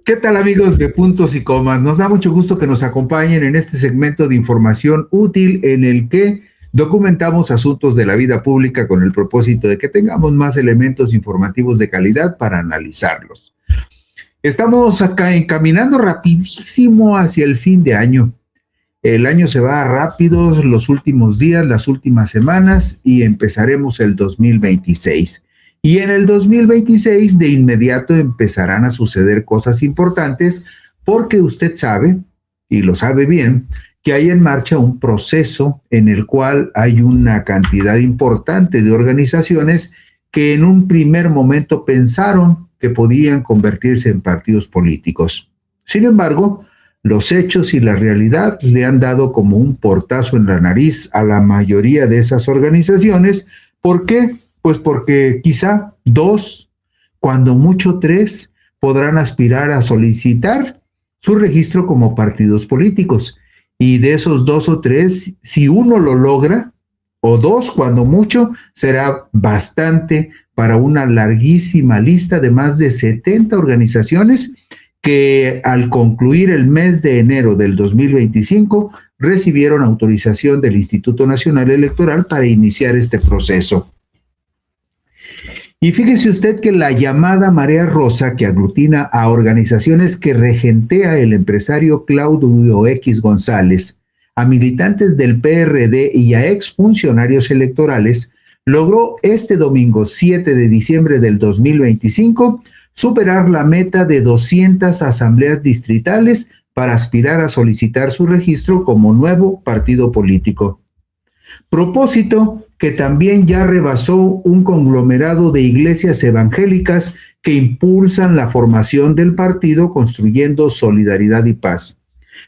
¿Qué tal, amigos de Puntos y Comas? Nos da mucho gusto que nos acompañen en este segmento de información útil en el que documentamos asuntos de la vida pública con el propósito de que tengamos más elementos informativos de calidad para analizarlos. Estamos acá encaminando rapidísimo hacia el fin de año. El año se va rápido, los últimos días, las últimas semanas, y empezaremos el 2026. Y en el 2026 de inmediato empezarán a suceder cosas importantes porque usted sabe, y lo sabe bien, que hay en marcha un proceso en el cual hay una cantidad importante de organizaciones que en un primer momento pensaron que podían convertirse en partidos políticos. Sin embargo, los hechos y la realidad le han dado como un portazo en la nariz a la mayoría de esas organizaciones. ¿Por qué? Pues porque quizá 2, cuando mucho 3, podrán aspirar a solicitar su registro como partidos políticos. Y de esos 2 o 3, si uno lo logra, o 2 cuando mucho, será bastante para una larguísima lista de más de 70 organizaciones que al concluir el mes de enero del 2025 recibieron autorización del Instituto Nacional Electoral para iniciar este proceso. Y fíjese usted que la llamada Marea Rosa, que aglutina a organizaciones que regentea el empresario Claudio X González, a militantes del PRD y a exfuncionarios electorales, logró este domingo 7 de diciembre del 2025 superar la meta de 200 asambleas distritales para aspirar a solicitar su registro como nuevo partido político. Propósito que también ya rebasó un conglomerado de iglesias evangélicas que impulsan la formación del partido Construyendo Solidaridad y Paz.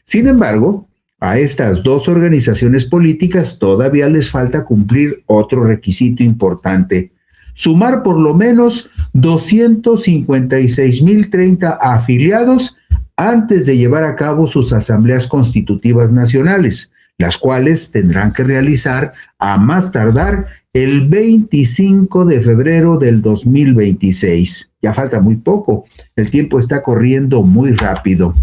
Sin embargo, a estas 2 organizaciones políticas todavía les falta cumplir otro requisito importante: sumar por lo menos 256,030 afiliados antes de llevar a cabo sus asambleas constitutivas nacionales, las cuales tendrán que realizar a más tardar el 25 de febrero del 2026. Ya falta muy poco, el tiempo está corriendo muy rápido.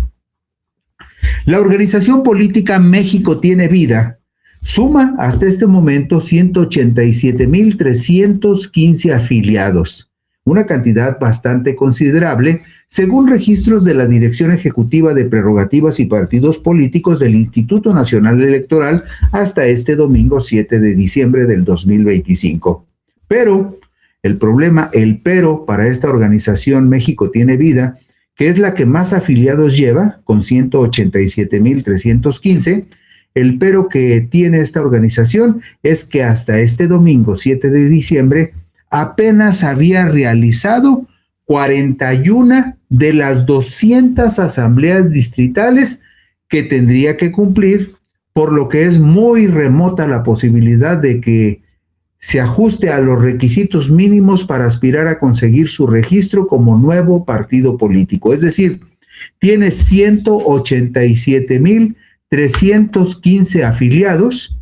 La organización política México Tiene Vida suma hasta este momento 187,315 afiliados, una cantidad bastante considerable según registros de la Dirección Ejecutiva de Prerrogativas y Partidos Políticos del Instituto Nacional Electoral hasta este domingo 7 de diciembre del 2025. Pero el problema, el pero para esta organización México Tiene Vida, que es la que más afiliados lleva, con 187,315, el pero que tiene esta organización es que hasta este domingo 7 de diciembre apenas había realizado 41 de las 200 asambleas distritales que tendría que cumplir, por lo que es muy remota la posibilidad de que se ajuste a los requisitos mínimos para aspirar a conseguir su registro como nuevo partido político. Es decir, tiene 187,315 afiliados,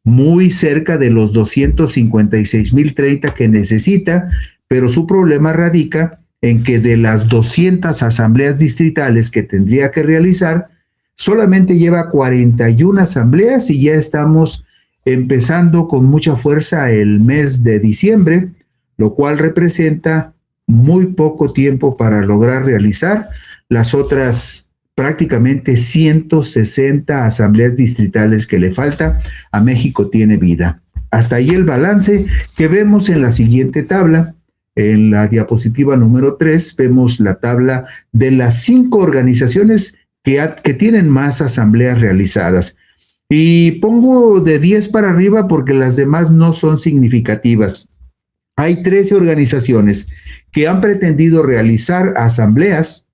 muy cerca de los 256,030 que necesita, pero su problema radica en que de las 200 asambleas distritales que tendría que realizar, solamente lleva 41 asambleas y ya estamos empezando con mucha fuerza el mes de diciembre, lo cual representa muy poco tiempo para lograr realizar las otras prácticamente 160 asambleas distritales que le falta a México Tiene Vida. Hasta ahí el balance que vemos en la siguiente tabla. En la diapositiva número 3 vemos la tabla de las 5 organizaciones que tienen más asambleas realizadas. Y pongo de 10 para arriba porque las demás no son significativas. Hay 13 organizaciones que han pretendido realizar asambleas,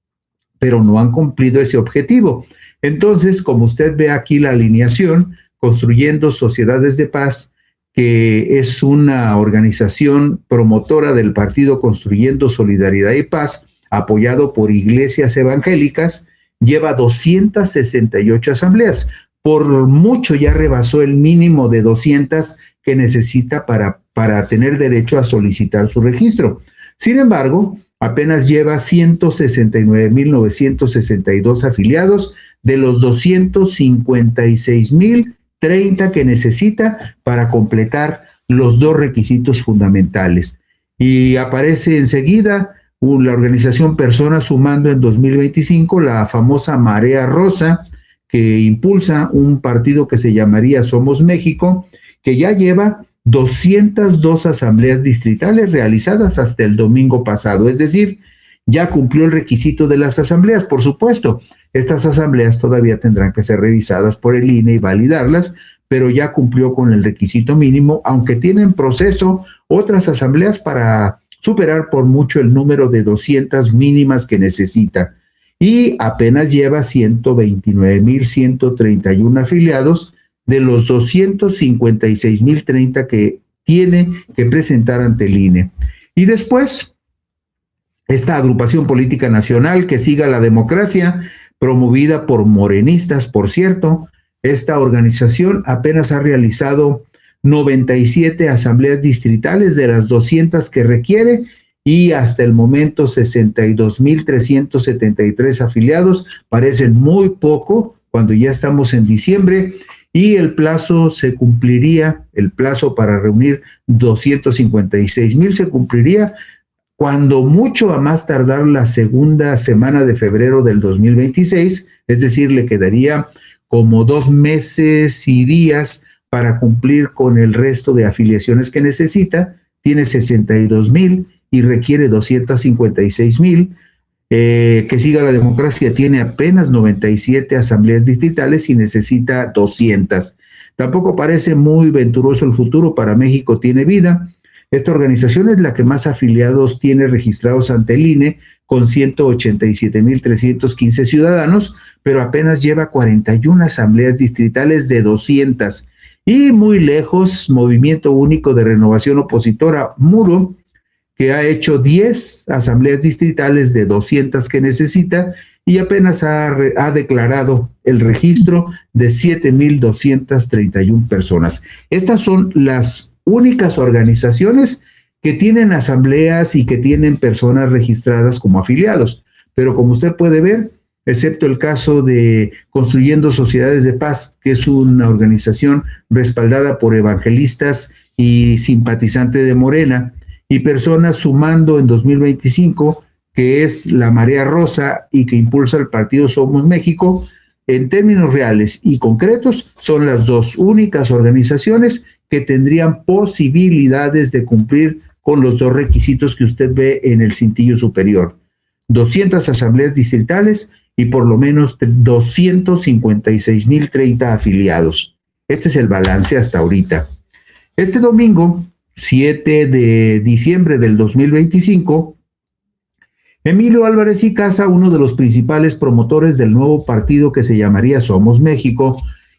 pero no han cumplido ese objetivo. Entonces, como usted ve aquí la alineación, Construyendo Sociedades de Paz, que es una organización promotora del partido Construyendo Solidaridad y Paz, apoyado por iglesias evangélicas, lleva 268 asambleas. Por mucho ya rebasó el mínimo de 200 que necesita para tener derecho a solicitar su registro. Sin embargo, apenas lleva 169,962 afiliados de los 256,030 que necesita para completar los dos requisitos fundamentales. Y aparece enseguida la organización Personas Sumando en 2025, la famosa Marea Rosa, que impulsa un partido que se llamaría Somos México, que ya lleva 202 asambleas distritales realizadas hasta el domingo pasado, es decir, ya cumplió el requisito de las asambleas. Por supuesto, estas asambleas todavía tendrán que ser revisadas por el INE y validarlas, pero ya cumplió con el requisito mínimo, aunque tienen proceso otras asambleas para superar por mucho el número de 200 mínimas que necesita. Y apenas lleva 129,131 afiliados de los 256,030 que tiene que presentar ante el INE. Y después, esta agrupación política nacional que siga la democracia, promovida por morenistas, por cierto, esta organización apenas ha realizado 97 asambleas distritales de las 200 que requiere y hasta el momento 62,373 afiliados. Parecen muy poco cuando ya estamos en diciembre y el plazo se cumpliría, el plazo para reunir 256,000 se cumpliría cuando mucho a más tardar la segunda semana de febrero del 2026, es decir, le quedaría como 2 meses y días para cumplir con el resto de afiliaciones que necesita. Tiene 62,000 y requiere 256,000. Que siga la democracia tiene apenas 97 asambleas distritales y necesita 200. Tampoco parece muy venturoso el futuro para México Tiene Vida. Esta organización es la que más afiliados tiene registrados ante el INE, con 187,315 ciudadanos, pero apenas lleva 41 asambleas distritales de 200. Y muy lejos, Movimiento Único de Renovación Opositora, MURO, que ha hecho 10 asambleas distritales de 200 que necesita y apenas ha declarado el registro de 7,231 personas. Estas son las únicas organizaciones que tienen asambleas y que tienen personas registradas como afiliados. Pero como usted puede ver, excepto el caso de Construyendo Sociedades de Paz, que es una organización respaldada por evangelistas y simpatizante de Morena, y Personas Sumando en 2025, que es la Marea Rosa y que impulsa el partido Somos México, en términos reales y concretos, son las dos únicas organizaciones que tendrían posibilidades de cumplir con los dos requisitos que usted ve en el cintillo superior: 200 asambleas distritales y por lo menos 256,030 afiliados. Este es el balance hasta ahorita. Este domingo, 7 de diciembre del 2025, Emilio Álvarez y Casa, uno de los principales promotores del nuevo partido que se llamaría Somos México,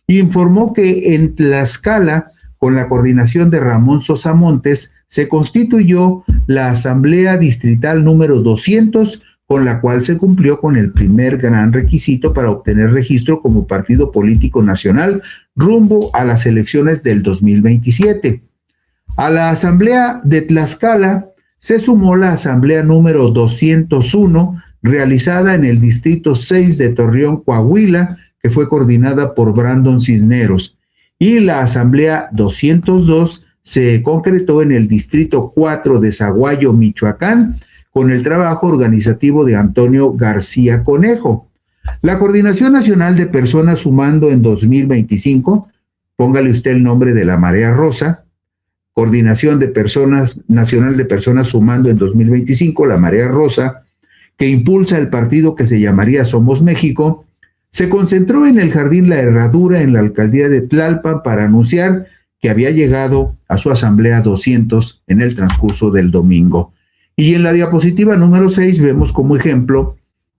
informó que en Tlaxcala, con la coordinación de Ramón Sosa Montes, se constituyó la Asamblea Distrital número 200, con la cual se cumplió con el primer gran requisito para obtener registro como partido político nacional rumbo a las elecciones del 2027. A la Asamblea de Tlaxcala se sumó la Asamblea número 201, realizada en el Distrito 6 de Torreón, Coahuila, que fue coordinada por Brandon Cisneros, y la Asamblea 202 se concretó en el Distrito 4 de Zaguayo, Michoacán, con el trabajo organizativo de Antonio García Conejo. La Coordinación Nacional de Personas Sumando en 2025, póngale usted el nombre de la Marea Rosa, Coordinación de Personas Nacional de Personas Sumando en 2025, la Marea Rosa, que impulsa el partido que se llamaría Somos México, se concentró en el Jardín La Herradura en la alcaldía de Tlalpan para anunciar que había llegado a su asamblea 200 en el transcurso del domingo. Y en la diapositiva número 6 vemos como ejemplo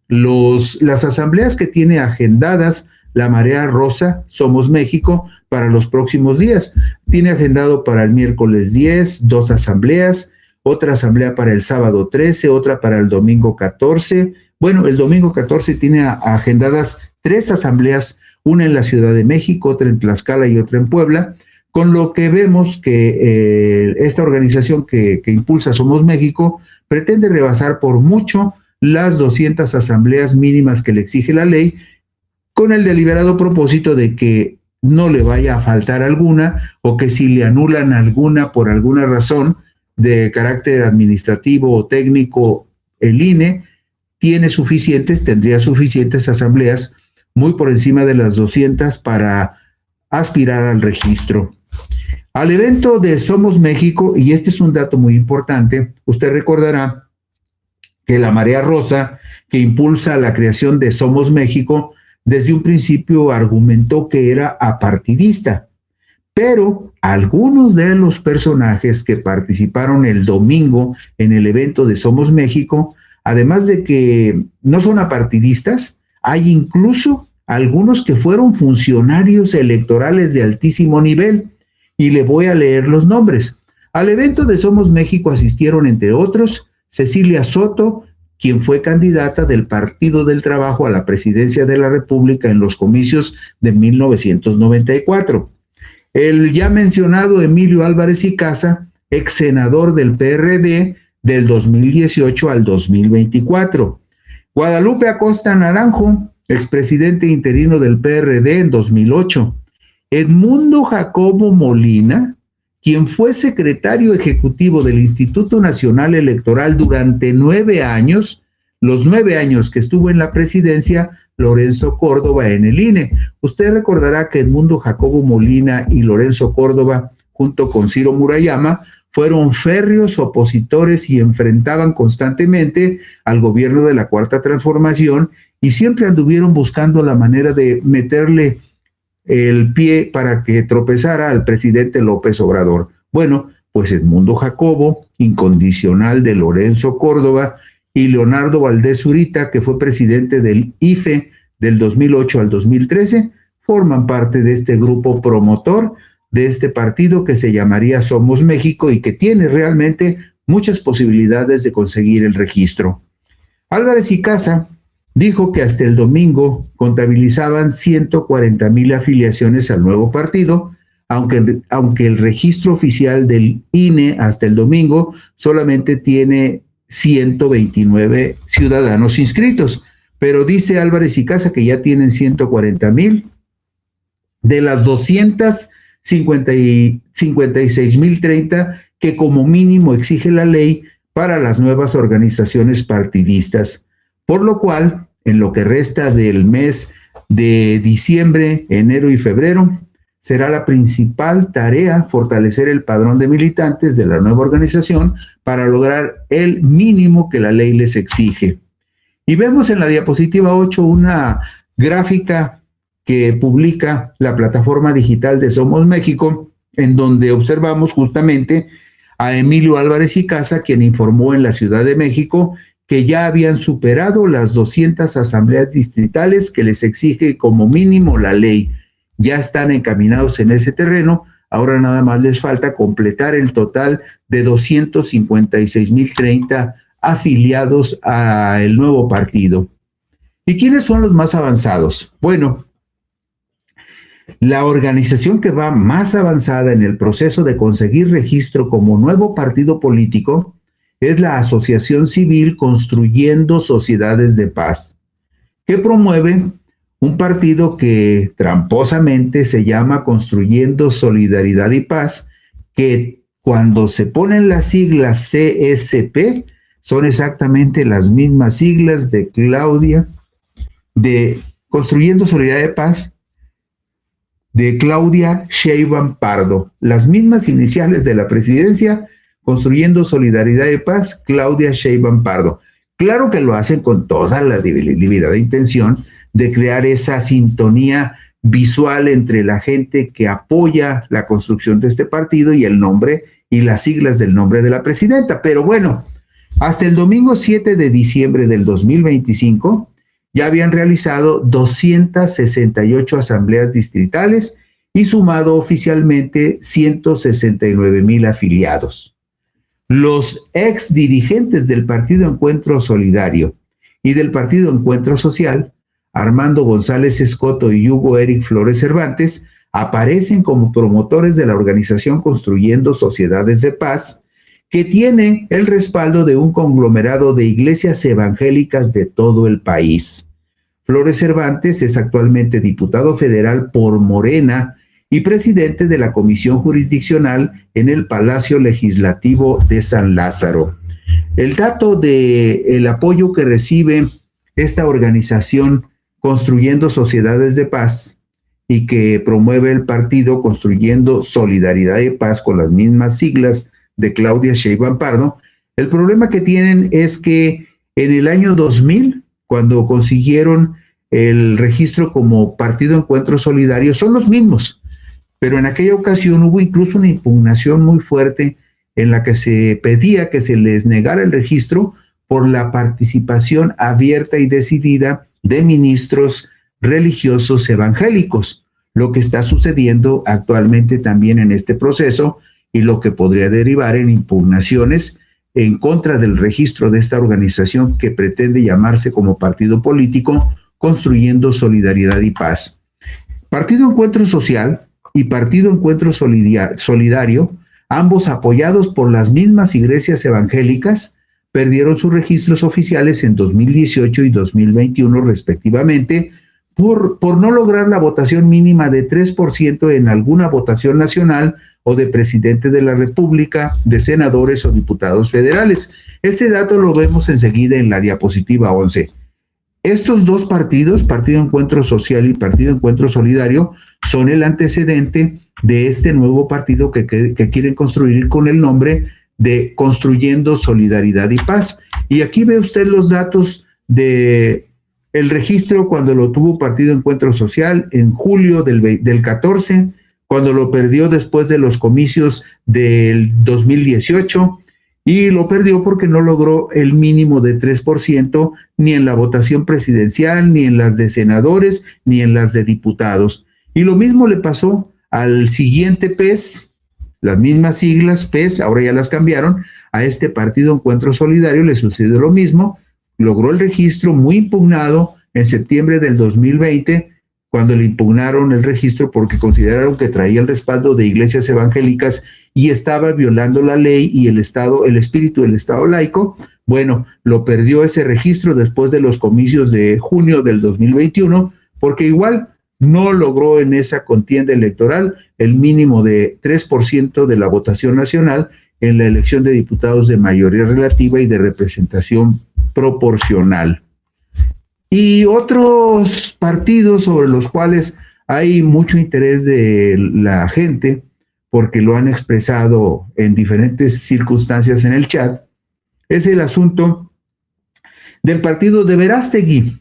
las asambleas que tiene agendadas la Marea Rosa, Somos México, para los próximos días. Tiene agendado para el miércoles 10, 2 asambleas, otra asamblea para el sábado 13, otra para el domingo 14. Bueno, el domingo 14 tiene agendadas 3 asambleas, una en la Ciudad de México, otra en Tlaxcala y otra en Puebla, con lo que vemos que esta organización que impulsa Somos México pretende rebasar por mucho las 200 asambleas mínimas que le exige la ley, con el deliberado propósito de que no le vaya a faltar alguna, o que si le anulan alguna por alguna razón de carácter administrativo o técnico, el INE tendría suficientes asambleas, muy por encima de las 200, para aspirar al registro. Al evento de Somos México, y este es un dato muy importante, usted recordará que la marea rosa que impulsa la creación de Somos México desde un principio argumentó que era apartidista, pero algunos de los personajes que participaron el domingo en el evento de Somos México, además de que no son apartidistas, hay incluso algunos que fueron funcionarios electorales de altísimo nivel, y le voy a leer los nombres. Al evento de Somos México asistieron, entre otros, Cecilia Soto, quien fue candidata del Partido del Trabajo a la presidencia de la República en los comicios de 1994. El ya mencionado Emilio Álvarez y Casa, ex senador del PRD del 2018 al 2024. Guadalupe Acosta Naranjo, expresidente interino del PRD en 2008. Edmundo Jacobo Molina, quien fue secretario ejecutivo del Instituto Nacional Electoral durante 9 años, los 9 años que estuvo en la presidencia Lorenzo Córdoba en el INE. Usted recordará que Edmundo Jacobo Molina y Lorenzo Córdoba, junto con Ciro Murayama, fueron férreos opositores y enfrentaban constantemente al gobierno de la Cuarta Transformación, y siempre anduvieron buscando la manera de meterle el pie para que tropezara al presidente López Obrador. Bueno, pues Edmundo Jacobo, incondicional de Lorenzo Córdoba, y Leonardo Valdés Zurita, que fue presidente del IFE del 2008 al 2013, forman parte de este grupo promotor de este partido que se llamaría Somos México y que tiene realmente muchas posibilidades de conseguir el registro. Álvarez y Casa dijo que hasta el domingo contabilizaban 140,000 afiliaciones al nuevo partido, aunque el registro oficial del INE hasta el domingo solamente tiene 129 ciudadanos inscritos, pero dice Álvarez y Casa que ya tienen 140,000 de las 256,030 que como mínimo exige la ley para las nuevas organizaciones partidistas, por lo cual, en lo que resta del mes de diciembre, enero y febrero, será la principal tarea fortalecer el padrón de militantes de la nueva organización para lograr el mínimo que la ley les exige. Y vemos en la diapositiva 8 una gráfica que publica la plataforma digital de Somos México, en donde observamos justamente a Emilio Álvarez y Casa, quien informó en la Ciudad de México que ya habían superado las 200 asambleas distritales que les exige como mínimo la ley. Ya están encaminados en ese terreno, ahora nada más les falta completar el total de 256,030 afiliados al nuevo partido. ¿Y quiénes son los más avanzados? Bueno, la organización que va más avanzada en el proceso de conseguir registro como nuevo partido político es la Asociación Civil Construyendo Sociedades de Paz, que promueve un partido que tramposamente se llama Construyendo Solidaridad y Paz, que cuando se ponen las siglas CSP, son exactamente las mismas siglas de Construyendo Solidaridad y Paz, de Claudia Sheinbaum Pardo, las mismas iniciales de la presidencia, Construyendo Solidaridad y Paz, Claudia Sheinbaum Pardo. Claro que lo hacen con toda la deliberada intención de crear esa sintonía visual entre la gente que apoya la construcción de este partido y el nombre y las siglas del nombre de la presidenta. Pero bueno, hasta el domingo 7 de diciembre del 2025 ya habían realizado 268 asambleas distritales y sumado oficialmente 169,000 afiliados. Los ex dirigentes del Partido Encuentro Solidario y del Partido Encuentro Social, Armando González Escoto y Hugo Eric Flores Cervantes, aparecen como promotores de la organización Construyendo Sociedades de Paz, que tiene el respaldo de un conglomerado de iglesias evangélicas de todo el país. Flores Cervantes es actualmente diputado federal por Morena y presidente de la Comisión Jurisdiccional en el Palacio Legislativo de San Lázaro. El dato del apoyo que recibe esta organización Construyendo Sociedades de Paz y que promueve el partido Construyendo Solidaridad y Paz con las mismas siglas de Claudia Sheinbaum Pardo, el problema que tienen es que en el año 2000, cuando consiguieron el registro como Partido Encuentro Solidario, son los mismos, pero en aquella ocasión hubo incluso una impugnación muy fuerte en la que se pedía que se les negara el registro por la participación abierta y decidida de ministros religiosos evangélicos, lo que está sucediendo actualmente también en este proceso y lo que podría derivar en impugnaciones en contra del registro de esta organización que pretende llamarse como partido político Construyendo Solidaridad y Paz. Partido Encuentro Social y Partido Encuentro Solidario, ambos apoyados por las mismas iglesias evangélicas, perdieron sus registros oficiales en 2018 y 2021 respectivamente por no lograr la votación mínima de 3% en alguna votación nacional o de presidente de la República, de senadores o diputados federales. Este dato lo vemos enseguida en la diapositiva 11. Estos dos partidos, Partido Encuentro Social y Partido Encuentro Solidario, son el antecedente de este nuevo partido que quieren construir con el nombre de Construyendo Solidaridad y Paz. Y aquí ve usted los datos de el registro cuando lo tuvo Partido Encuentro Social en julio del 14, cuando lo perdió después de los comicios del 2018, y lo perdió porque no logró el mínimo de 3% ni en la votación presidencial, ni en las de senadores, ni en las de diputados. Y lo mismo le pasó al siguiente PES, las mismas siglas PES, ahora ya las cambiaron, a este Partido Encuentro Solidario le sucedió lo mismo, logró el registro muy impugnado en septiembre del 2020, cuando le impugnaron el registro porque consideraron que traía el respaldo de iglesias evangélicas y estaba violando la ley y el espíritu del Estado laico. Bueno, lo perdió ese registro después de los comicios de junio del 2021, porque igual no logró en esa contienda electoral el mínimo de 3% de la votación nacional en la elección de diputados de mayoría relativa y de representación proporcional. Y otros partidos sobre los cuales hay mucho interés de la gente, porque lo han expresado en diferentes circunstancias en el chat, es el asunto del partido de Verástegui.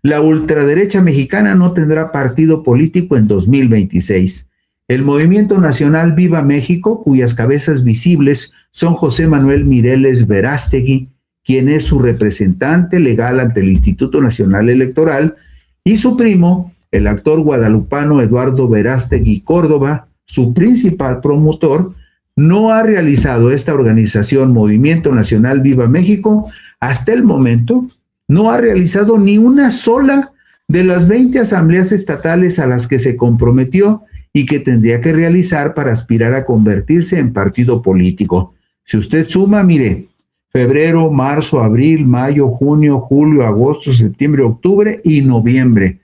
La ultraderecha mexicana no tendrá partido político en 2026. El Movimiento Nacional Viva México, cuyas cabezas visibles son José Manuel Mireles Verástegui, quien es su representante legal ante el Instituto Nacional Electoral, y su primo, el actor guadalupano Eduardo Verástegui Córdoba, su principal promotor, no ha realizado esta organización Movimiento Nacional Viva México, hasta el momento, no ha realizado ni una sola de las 20 asambleas estatales a las que se comprometió y que tendría que realizar para aspirar a convertirse en partido político. Si usted suma, mire, febrero, marzo, abril, mayo, junio, julio, agosto, septiembre, octubre y noviembre.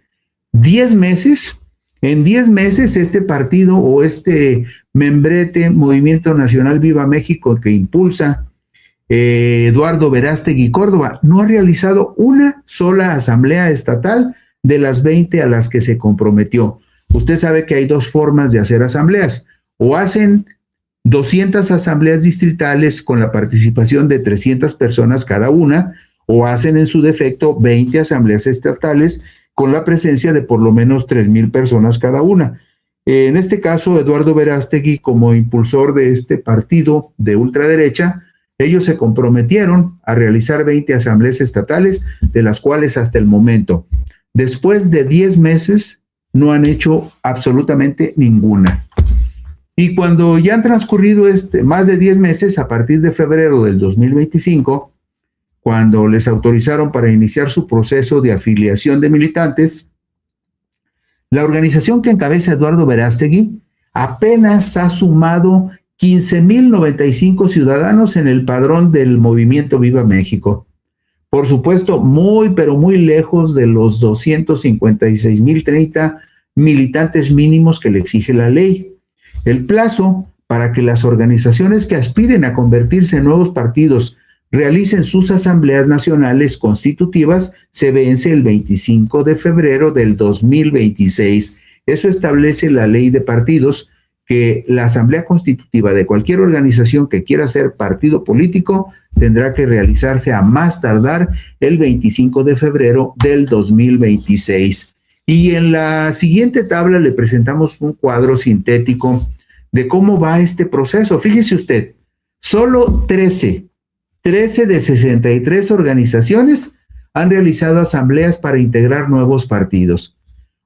10 meses. En 10 meses este partido o este membrete Movimiento Nacional Viva México que impulsa Eduardo Verástegui Córdoba no ha realizado una sola asamblea estatal de las 20 a las que se comprometió. Usted sabe que hay dos formas de hacer asambleas. O hacen 200 asambleas distritales con la participación de 300 personas cada una, o hacen en su defecto 20 asambleas estatales con la presencia de por lo menos 3,000 personas cada una. En este caso, Eduardo Verástegui, como impulsor de este partido de ultraderecha, ellos se comprometieron a realizar 20 asambleas estatales, de las cuales hasta el momento, después de 10 meses, no han hecho absolutamente ninguna. Y cuando ya han transcurrido más de 10 meses, a partir de febrero del 2025, cuando les autorizaron para iniciar su proceso de afiliación de militantes, la organización que encabeza Eduardo Verástegui apenas ha sumado 15,095 ciudadanos en el padrón del movimiento Viva México. Por supuesto, muy, pero muy lejos de los 256,030 militantes mínimos que le exige la ley. El plazo para que las organizaciones que aspiren a convertirse en nuevos partidos realicen sus asambleas nacionales constitutivas se vence el 25 de febrero del 2026. Eso establece la ley de partidos, que la asamblea constitutiva de cualquier organización que quiera ser partido político tendrá que realizarse a más tardar el 25 de febrero del 2026. Y en la siguiente tabla le presentamos un cuadro sintético de cómo va este proceso. Fíjese usted, solo 13 de 63 organizaciones han realizado asambleas para integrar nuevos partidos.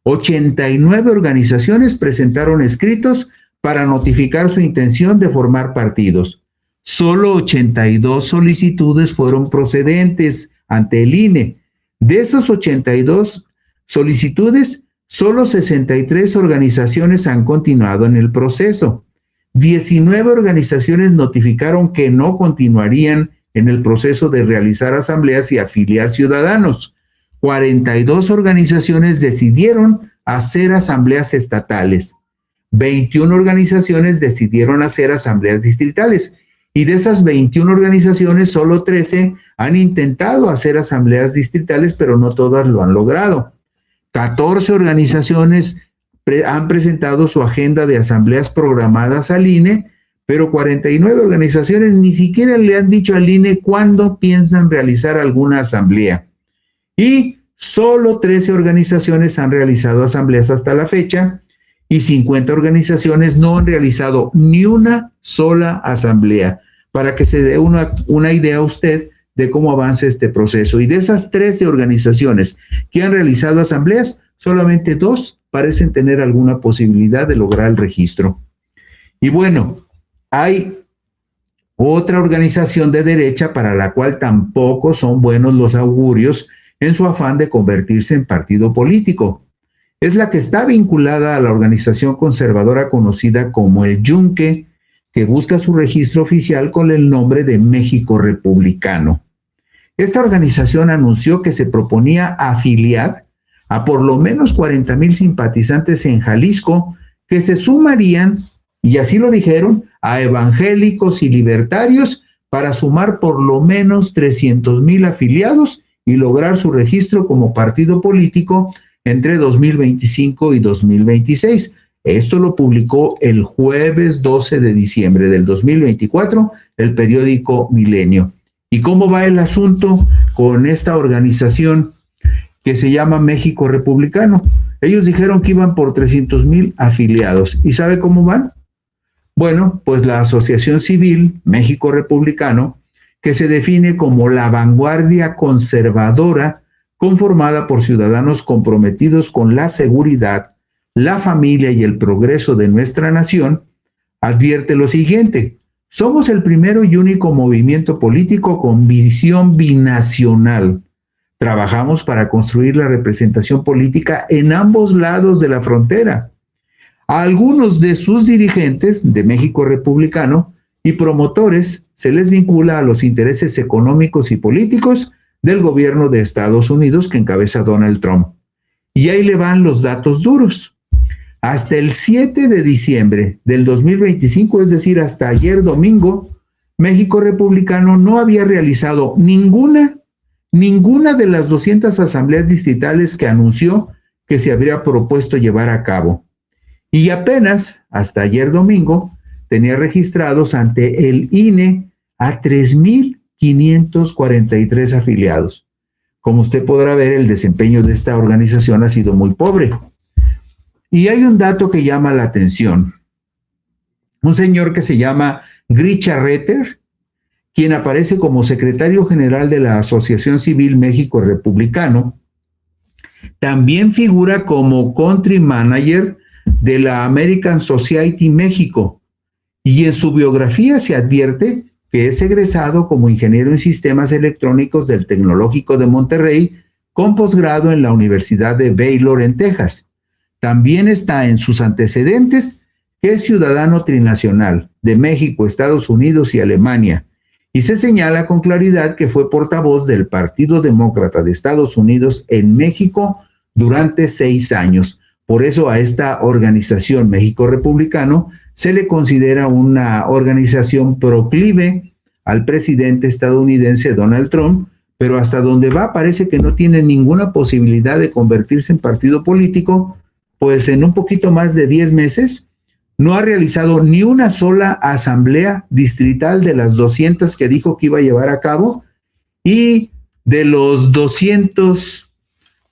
89 organizaciones presentaron escritos para notificar su intención de formar partidos. Solo 82 solicitudes fueron procedentes ante el INE. De esas 82 solicitudes, solo 63 organizaciones han continuado en el proceso. 19 organizaciones notificaron que no continuarían en el proceso de realizar asambleas y afiliar ciudadanos. 42 organizaciones decidieron hacer asambleas estatales. 21 organizaciones decidieron hacer asambleas distritales, y de esas 21 organizaciones, solo 13 han intentado hacer asambleas distritales, pero no todas lo han logrado. 14 organizaciones han presentado su agenda de asambleas programadas al INE, pero 49 organizaciones ni siquiera le han dicho al INE cuándo piensan realizar alguna asamblea. Y solo 13 organizaciones han realizado asambleas hasta la fecha, y 50 organizaciones no han realizado ni una sola asamblea, para que se dé una idea a usted de cómo avanza este proceso. Y de esas 13 organizaciones que han realizado asambleas, solamente 2 parecen tener alguna posibilidad de lograr el registro. Y bueno, hay otra organización de derecha para la cual tampoco son buenos los augurios en su afán de convertirse en partido político. Es la que está vinculada a la organización conservadora conocida como el Yunque, que busca su registro oficial con el nombre de México Republicano. Esta organización anunció que se proponía afiliar a por lo menos 40,000 simpatizantes en Jalisco que se sumarían, y así lo dijeron, a evangélicos y libertarios para sumar por lo menos 300,000 afiliados y lograr su registro como partido político entre 2025 y 2026. Esto lo publicó el jueves 12 de diciembre del 2024 el periódico Milenio. ¿Y cómo va el asunto con esta organización que se llama México Republicano? Ellos dijeron que iban por 300,000 afiliados. ¿Y sabe cómo van? Bueno, pues la Asociación Civil México Republicano, que se define como la vanguardia conservadora conformada por ciudadanos comprometidos con la seguridad, la familia y el progreso de nuestra nación, advierte lo siguiente: somos el primero y único movimiento político con visión binacional. Trabajamos para construir la representación política en ambos lados de la frontera. A algunos de sus dirigentes de México Republicano y promotores se les vincula a los intereses económicos y políticos del gobierno de Estados Unidos que encabeza Donald Trump. Y ahí le van los datos duros. Hasta el 7 de diciembre del 2025, es decir, hasta ayer domingo, México Republicano no había realizado ninguna de las 200 asambleas distritales que anunció que se habría propuesto llevar a cabo. Y apenas hasta ayer domingo tenía registrados ante el INE a 3,543 afiliados. Como usted podrá ver, el desempeño de esta organización ha sido muy pobre. Y hay un dato que llama la atención. Un señor que se llama Grisha Retter, quien aparece como secretario general de la Asociación Civil México Republicano, también figura como country manager de la American Society México, y en su biografía se advierte que es egresado como ingeniero en sistemas electrónicos del Tecnológico de Monterrey, con posgrado en la Universidad de Baylor en Texas. También está en sus antecedentes que es ciudadano trinacional de México, Estados Unidos y Alemania, y se señala con claridad que fue portavoz del Partido Demócrata de Estados Unidos en México durante 6 años. Por eso a esta organización México Republicano se le considera una organización proclive al presidente estadounidense Donald Trump, pero hasta donde va parece que no tiene ninguna posibilidad de convertirse en partido político, pues en un poquito más de 10 meses no ha realizado ni una sola asamblea distrital de las 200 que dijo que iba a llevar a cabo, y de los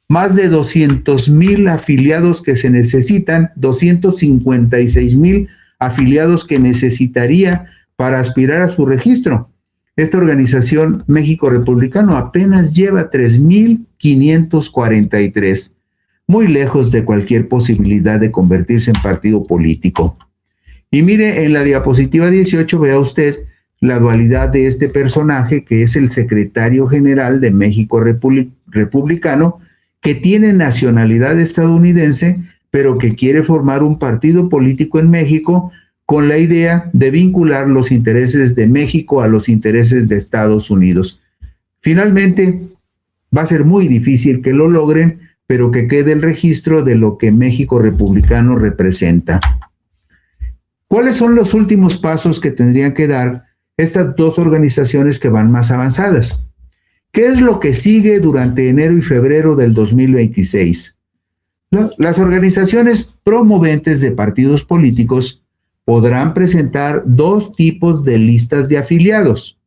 más de 200,000 afiliados que se necesitan, 256,000 afiliados que necesitaría para aspirar a su registro. Esta organización México Republicano apenas lleva 3,543, muy lejos de cualquier posibilidad de convertirse en partido político. Y mire, en la diapositiva 18 vea usted la dualidad de este personaje, que es el secretario general de México Republicano, que tiene nacionalidad estadounidense, pero que quiere formar un partido político en México con la idea de vincular los intereses de México a los intereses de Estados Unidos. Finalmente, va a ser muy difícil que lo logren, pero que quede el registro de lo que México Republicano representa. ¿Cuáles son los últimos pasos que tendrían que dar estas dos organizaciones que van más avanzadas? ¿Qué es lo que sigue durante enero y febrero del 2026? Las organizaciones promoventes de partidos políticos podrán presentar 2 tipos de listas de afiliados: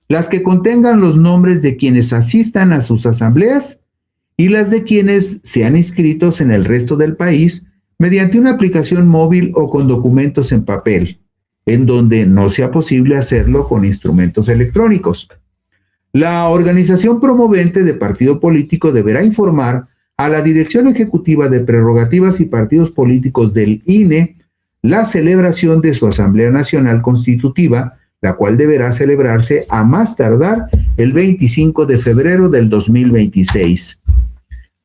las que contengan los nombres de quienes asistan a sus asambleas y las de quienes sean inscritos en el resto del país mediante una aplicación móvil o con documentos en papel, en donde no sea posible hacerlo con instrumentos electrónicos. La organización promovente de partido político deberá informar a la Dirección Ejecutiva de Prerrogativas y Partidos Políticos del INE la celebración de su Asamblea Nacional Constitutiva, la cual deberá celebrarse a más tardar el 25 de febrero del 2026.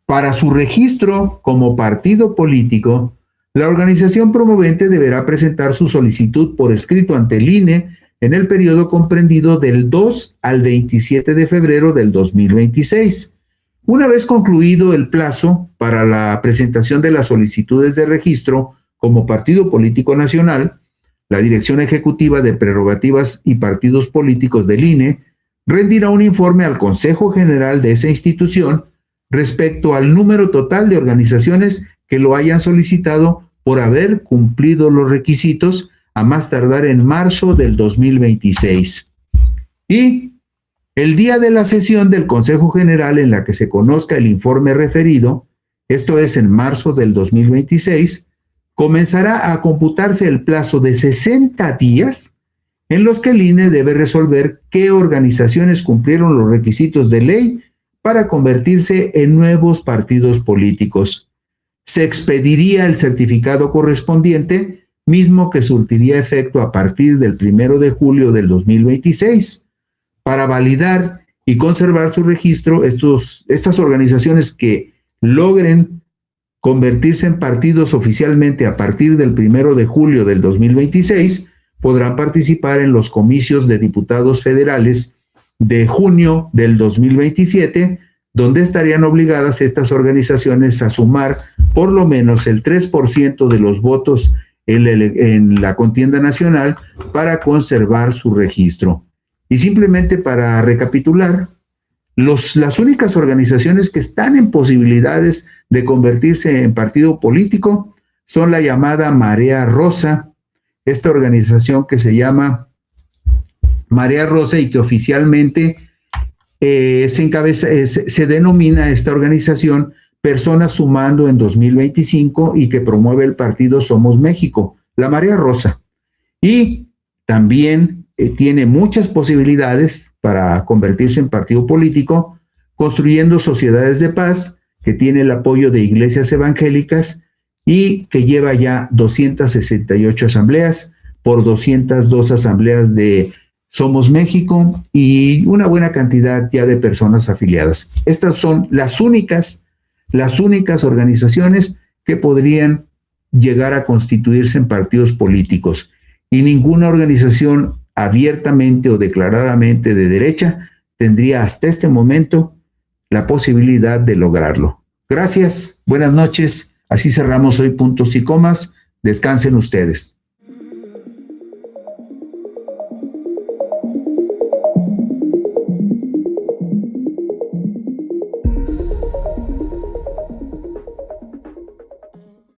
Para su registro como partido político, la organización promovente deberá presentar su solicitud por escrito ante el INE en el periodo comprendido del 2 al 27 de febrero del 2026. Una vez concluido el plazo para la presentación de las solicitudes de registro como partido político nacional, la Dirección Ejecutiva de Prerrogativas y Partidos Políticos del INE rendirá un informe al Consejo General de esa institución respecto al número total de organizaciones que lo hayan solicitado por haber cumplido los requisitos a más tardar en marzo del 2026. Y el día de la sesión del Consejo General en la que se conozca el informe referido, esto es en marzo del 2026, comenzará a computarse el plazo de 60 días en los que el INE debe resolver qué organizaciones cumplieron los requisitos de ley para convertirse en nuevos partidos políticos. Se expediría el certificado correspondiente, mismo que surtiría efecto a partir del 1 de julio del 2026. Para validar y conservar su registro, estas organizaciones que logren convertirse en partidos oficialmente a partir del 1 de julio del 2026 podrán participar en los comicios de diputados federales de junio del 2027, donde estarían obligadas estas organizaciones a sumar por lo menos el 3% de los votos en la contienda nacional para conservar su registro. Y simplemente para recapitular, las únicas organizaciones que están en posibilidades de convertirse en partido político son la llamada Marea Rosa, esta organización que se llama Marea Rosa y que oficialmente se denomina esta organización Personas Sumando en 2025 y que promueve el partido Somos México, la Marea Rosa. Y también tiene muchas posibilidades para convertirse en partido político, construyendo sociedades de paz, que tiene el apoyo de iglesias evangélicas y que lleva ya 268 asambleas por 202 asambleas de Somos México y una buena cantidad ya de personas afiliadas. Estas son las únicas organizaciones que podrían llegar a constituirse en partidos políticos. Y ninguna organización abiertamente o declaradamente de derecha tendría hasta este momento la posibilidad de lograrlo. Gracias, buenas noches. Así cerramos hoy Puntos y Comas. Descansen ustedes.